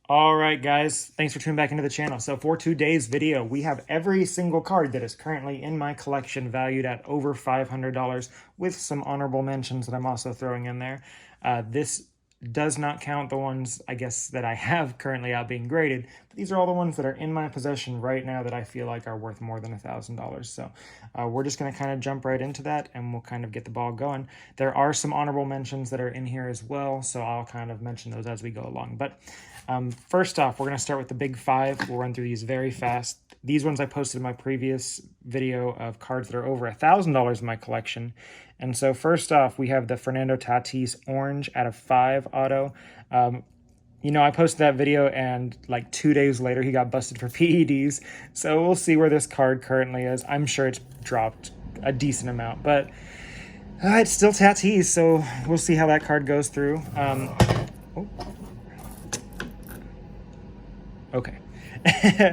All right, guys, thanks for tuning back into the channel. So for today's video, we have every single card that is currently in my collection valued at over $500 with some honorable mentions that I'm also throwing in there. This does not count the ones, I guess, that I have currently out being graded, but these are all the ones that are in my possession right now that I feel like are worth more than $1,000. So we're just going to kind of jump right into that and we'll kind of get the ball going. There are some honorable mentions that are in here as well, so I'll kind of mention those as we go along. But first off, we're going to start with the big five. We'll run through these very fast. These ones I posted in my previous video of cards that are over $1,000 in my collection. And so first off, we have the Fernando Tatis Orange out of 5 auto. I posted that video and like 2 days later, he got busted for PEDs. So we'll see where this card currently is. I'm sure it's dropped a decent amount, but it's still Tatis. So we'll see how that card goes through. Okay.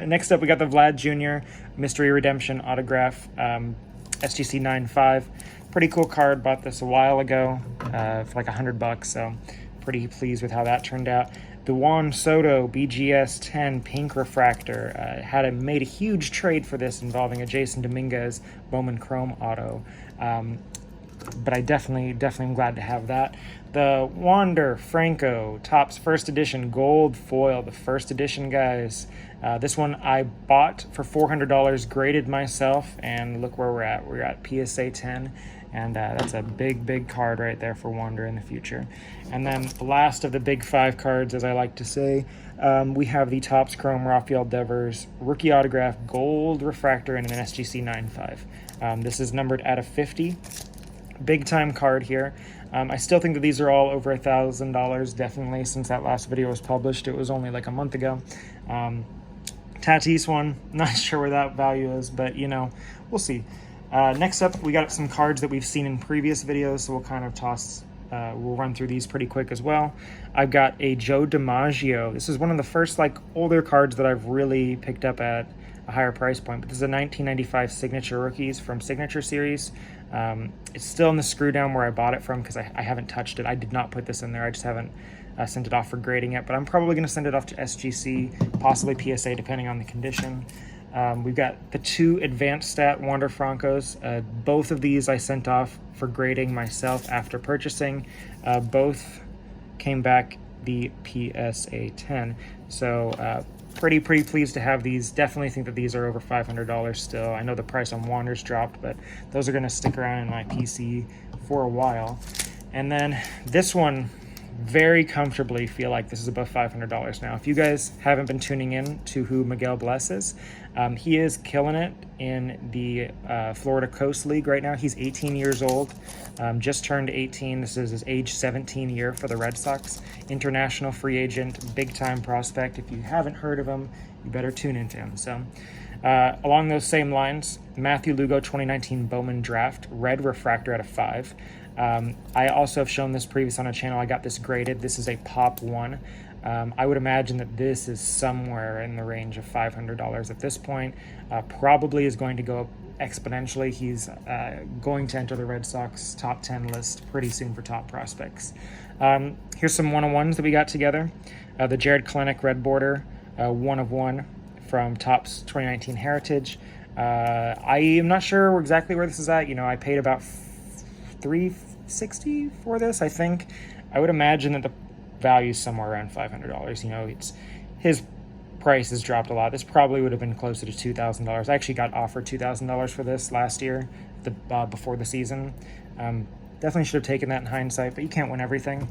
Next up, we got the Vlad Jr. Mystery Redemption autograph, SGC 9.5. Pretty cool card. Bought this a while ago for like $100, so pretty pleased with how that turned out. The Juan Soto BGS 10 Pink Refractor. Made a huge trade for this involving a Jason Dominguez Bowman Chrome auto. But I definitely am glad to have that. The Wander Franco Topps First Edition Gold Foil, the first edition, guys. This one I bought for $400, graded myself, and look where we're at. We're at PSA 10, and that's a big card right there for Wander in the future. And then the last of the big five cards, as I like to say, we have the Topps Chrome Rafael Devers Rookie Autograph Gold Refractor and an SGC 9.5. This is numbered out of 50. Big time card here. I still think that these are all over $1,000, definitely, since that last video was published. It was only like a month ago. Tatis one, not sure where that value is, but we'll see. Next up, we got some cards that we've seen in previous videos, so we'll kind of we'll run through these pretty quick as well. I've got a Joe DiMaggio. This is one of the first older cards that I've really picked up at a higher price point, but this is a 1995 Signature Rookies from Signature Series. It's still in the screw down where I bought it from because I haven't touched it. I did not put this in there. I just haven't sent it off for grading yet, but I'm probably going to send it off to SGC, possibly PSA, depending on the condition. We've got the 2 Advanced Stat Wander Francos. Both of these I sent off for grading myself after purchasing. Both came back the PSA 10. So pretty pleased to have these. Definitely think that these are over $500 still. I know the price on Wanders dropped, but those are going to stick around in my PC for a while. And then this one, very comfortably feel like this is above $500 now. If you guys haven't been tuning in to who Miguel Bless is, he is killing it in the Florida Coast League right now. He's 18 years old, just turned 18. This is his age 17 year for the Red Sox. International free agent, big time prospect. If you haven't heard of him, you better tune into him. So along those same lines, Matthew Lugo 2019 Bowman Draft, red refractor out of 5. I also have shown this previous on a channel. I got this graded. This is a Pop 1. I would imagine that this is somewhere in the range of $500 at this point. Probably is going to go up exponentially. He's going to enter the Red Sox top 10 list pretty soon for top prospects. Here's some 1-on-1s that we got together. The Jared Kelenic red border, 1-of-1 from Topps 2019 Heritage. I am not sure exactly where this is at. I paid about $360 for this, I think. I would imagine that the value is somewhere around $500. His price has dropped a lot. This probably would have been closer to $2,000. I actually got offered $2,000 for this last year, before the season. Definitely should have taken that in hindsight, but you can't win everything.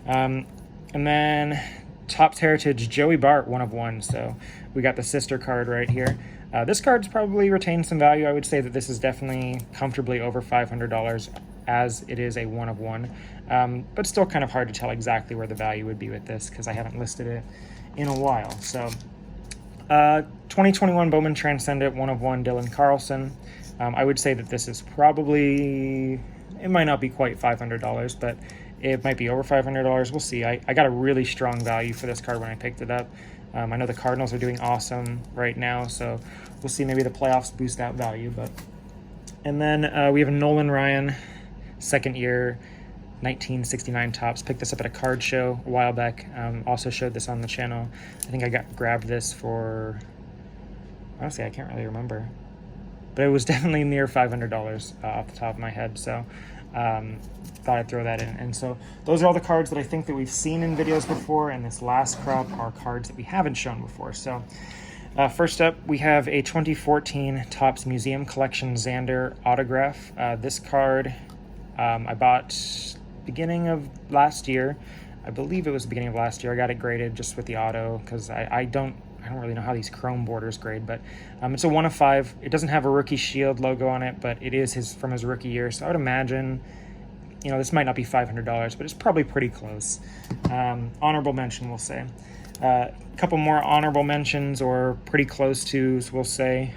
And then Topps Heritage Joey Bart, 1-of-1. So we got the sister card right here. This card's probably retained some value. I would say that this is definitely comfortably over $500 as it is a 1-of-1, but still kind of hard to tell exactly where the value would be with this because I haven't listed it in a while. So 2021 Bowman Transcendent 1-of-1 Dylan Carlson. I would say that this is probably, it might not be quite $500, but it might be over $500. We'll see. I got a really strong value for this card when I picked it up. I know the Cardinals are doing awesome right now, so we'll see. Maybe the playoffs boost that value. And then we have a Nolan Ryan, second year 1969 Topps. Picked this up at a card show a while back. Also showed this on the channel. I think I grabbed this for, honestly, I can't really remember, but it was definitely near $500 off the top of my head. So thought I'd throw that in. And so those are all the cards that I think that we've seen in videos before, and this last crop are cards that we haven't shown before. So first up, we have a 2014 Topps Museum Collection Xander autograph. This card I bought beginning of last year. I believe it was the beginning of last year. I got it graded just with the auto because I don't really know how these chrome borders grade, but it's a 1 of 5. It doesn't have a rookie shield logo on it, but it is from his rookie year. So I would imagine, this might not be $500, but it's probably pretty close. Honorable mention, we'll say. A couple more honorable mentions, or pretty close to, we'll say.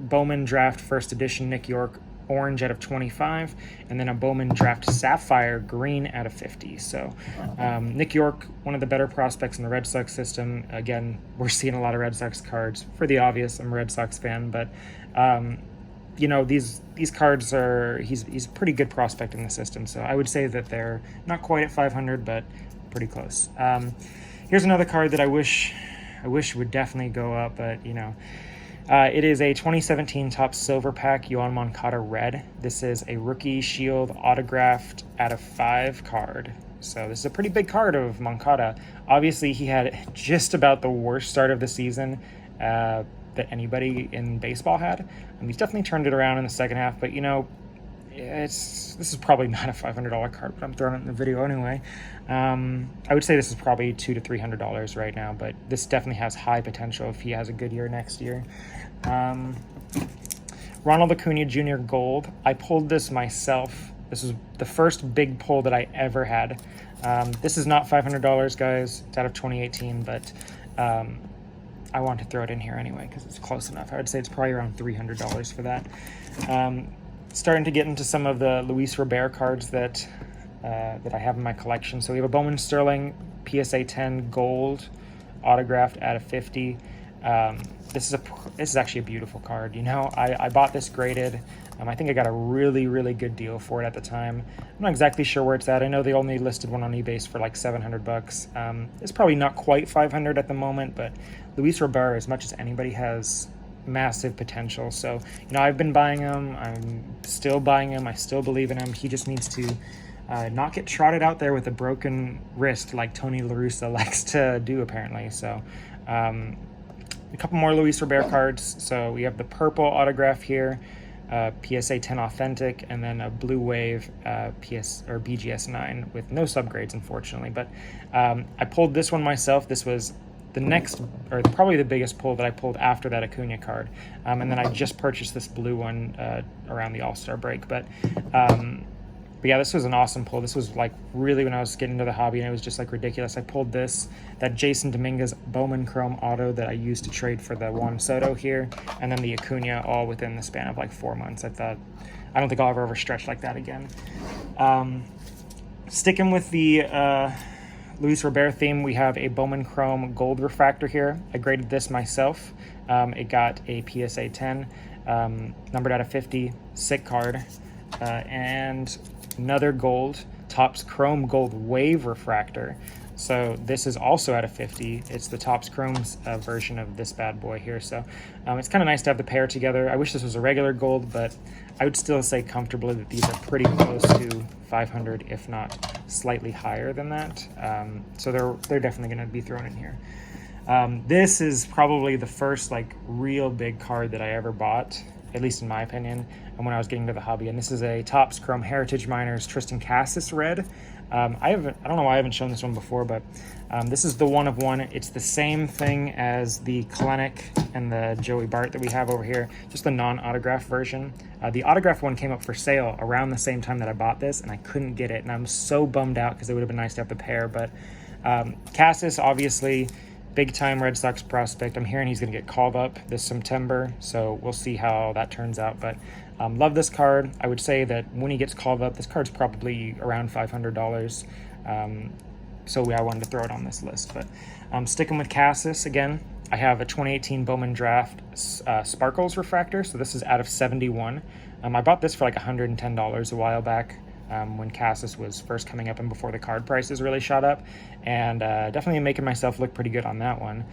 Bowman Draft First Edition Nick York Orange out of 25, and then a Bowman Draft Sapphire Green out of 50. So Nick York, one of the better prospects in the Red Sox system. Again, we're seeing a lot of Red Sox cards. For the obvious, I'm a Red Sox fan, but these cards are, he's a pretty good prospect in the system. So I would say that they're not quite at 500, but pretty close. Here's another card that I wish would definitely go up, but it is a 2017 Topps Silver Pack Yoan Moncada Red. This is a rookie shield autographed out of 5 card. So this is a pretty big card of Moncada. Obviously, he had just about the worst start of the season that anybody in baseball had. He's definitely turned it around in the second half, but this is probably not a $500 card, but I'm throwing it in the video anyway. I would say this is probably $200 to $300 right now, but this definitely has high potential if he has a good year next year. Ronald Acuna Jr. Gold. I pulled this myself. This is the first big pull that I ever had. This is not $500, guys. It's out of 2018, but I want to throw it in here anyway because it's close enough. I would say it's probably around $300 for that. Starting to get into some of the Luis Robert cards that I have in my collection. So we have a Bowman Sterling PSA 10 Gold autographed out of 50. This is actually a beautiful card. I bought this graded. I think I got a really, really good deal for it at the time. I'm not exactly sure where it's at. I know they only listed one on eBay for like $700. It's probably not quite 500 at the moment, but Luis Robert, as much as anybody, has massive potential. So I've been buying him. I'm still buying him. I still believe in him. He just needs to not get trotted out there with a broken wrist like Tony La Russa likes to do, apparently. So a couple more Luis Robert cards. So we have the purple autograph here, PSA 10 Authentic, and then a Blue Wave BGS 9 with no subgrades, unfortunately. But I pulled this one myself. This was the next, or probably the biggest pull that I pulled after that Acuna card. And then I just purchased this blue one around the All-Star break. But yeah, this was an awesome pull. This was like really when I was getting into the hobby, and it was just like ridiculous. I pulled that Jason Dominguez Bowman Chrome auto that I used to trade for the Juan Soto here, and then the Acuna all within the span of like 4 months. I don't think I'll ever stretch like that again. Sticking with the Luis Robert theme, we have a Bowman Chrome Gold Refractor here. I graded this myself. It got a PSA 10, numbered out of 50, sick card, and another gold Topps Chrome Gold Wave Refractor. So this is also out of 50. It's the Topps Chrome's version of this bad boy here. So it's kind of nice to have the pair together. I wish this was a regular gold, but I would still say comfortably that these are pretty close to 500, if not slightly higher than that. So they're definitely going to be thrown in here. This is probably the first like real big card that I ever bought, at least in my opinion, and when I was getting to the hobby. And this is a Topps Chrome Heritage Miners Tristan Cassis Red. I don't know why I haven't shown this one before, but this is the 1 of 1. It's the same thing as the Kalenic and the Joey Bart that we have over here, just the non-autograph version. The autograph one came up for sale around the same time that I bought this, and I couldn't get it, and I'm so bummed out because it would have been nice to have the pair. But Cassis, obviously, big-time Red Sox prospect. I'm hearing he's going to get called up this September, so we'll see how that turns out. But love this card. I would say that when he gets called up, this card's probably around $500. So I wanted to throw it on this list. But sticking with Cassis again, I have a 2018 Bowman Draft Sparkles Refractor. So this is out of 71. I bought this for like $110 a while back. when Cassis was first coming up and before the card prices really shot up, and definitely making myself look pretty good on that one.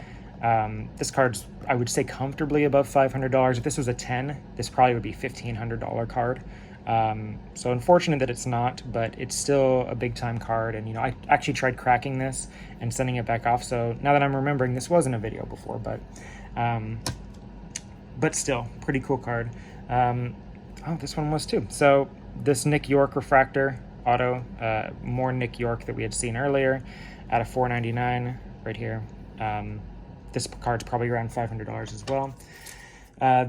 This card's, I would say, comfortably above $500. If this was a 10, this probably would be $1,500 card. So unfortunate that it's not, but it's still a big time card. And, you know, I actually tried cracking this and sending it back off. So now that I'm remembering, this wasn't a video before, but still pretty cool card. Oh, this one was too. So this Nick York refractor auto, more Nick York that we had seen earlier at a $4.99 right here. This card's probably around $500 as well.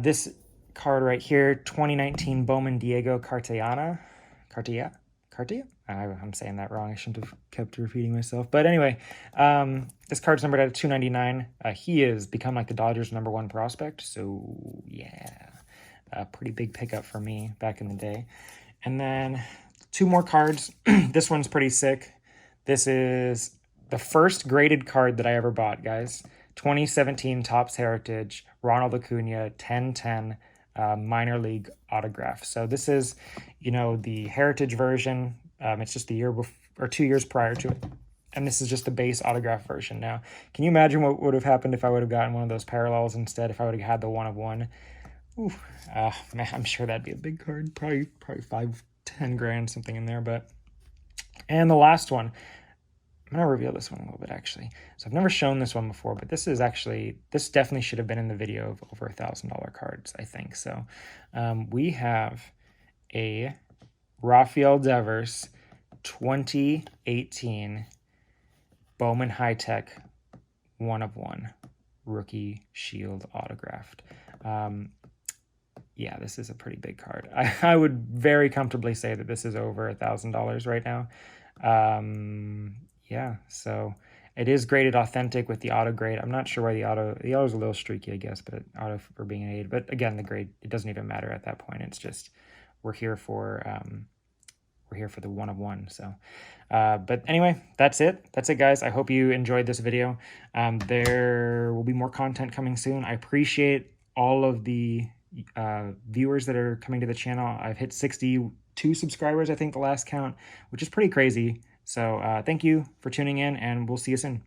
This card right here, 2019 Bowman Diego Cartaya. I'm saying that wrong. I shouldn't have kept repeating myself. But anyway, this card's numbered at $299. He has become like the Dodgers' #1 prospect. So yeah, a pretty big pickup for me back in the day. And then 2 more cards. This one's pretty sick. This is the first graded card that I ever bought, guys. 2017 Topps Heritage, Ronald Acuna, 10/10 minor league autograph. So this is, you know, the Heritage version. It's just the year before, or 2 years prior to it. And this is just the base autograph version. Now, can you imagine what would have happened if I would have gotten one of those parallels instead, if I would have had the 1/1? Ooh, man, I'm sure that'd be a big card. Probably 5-10 grand, something in there. But, and the last one, I'm going to reveal this one a little bit, actually. So I've never shown this one before, but this definitely should have been in the video of over $1,000 cards, I think. So we have a Rafael Devers 2018 Bowman High Tech 1/1 rookie shield autographed. Yeah, this is a pretty big card. I would very comfortably say that this is over $1,000 right now. Yeah, so it is graded authentic with the auto grade. I'm not sure why the auto's a little streaky, I guess, but auto for being an 8. But again, the grade, it doesn't even matter at that point. It's just we're here for the 1/1. So, but anyway, that's it. That's it, guys. I hope you enjoyed this video. There will be more content coming soon. I appreciate all of the viewers that are coming to the channel. I've hit 62 subscribers, I think, the last count, which is pretty crazy. So thank you for tuning in, and we'll see you soon.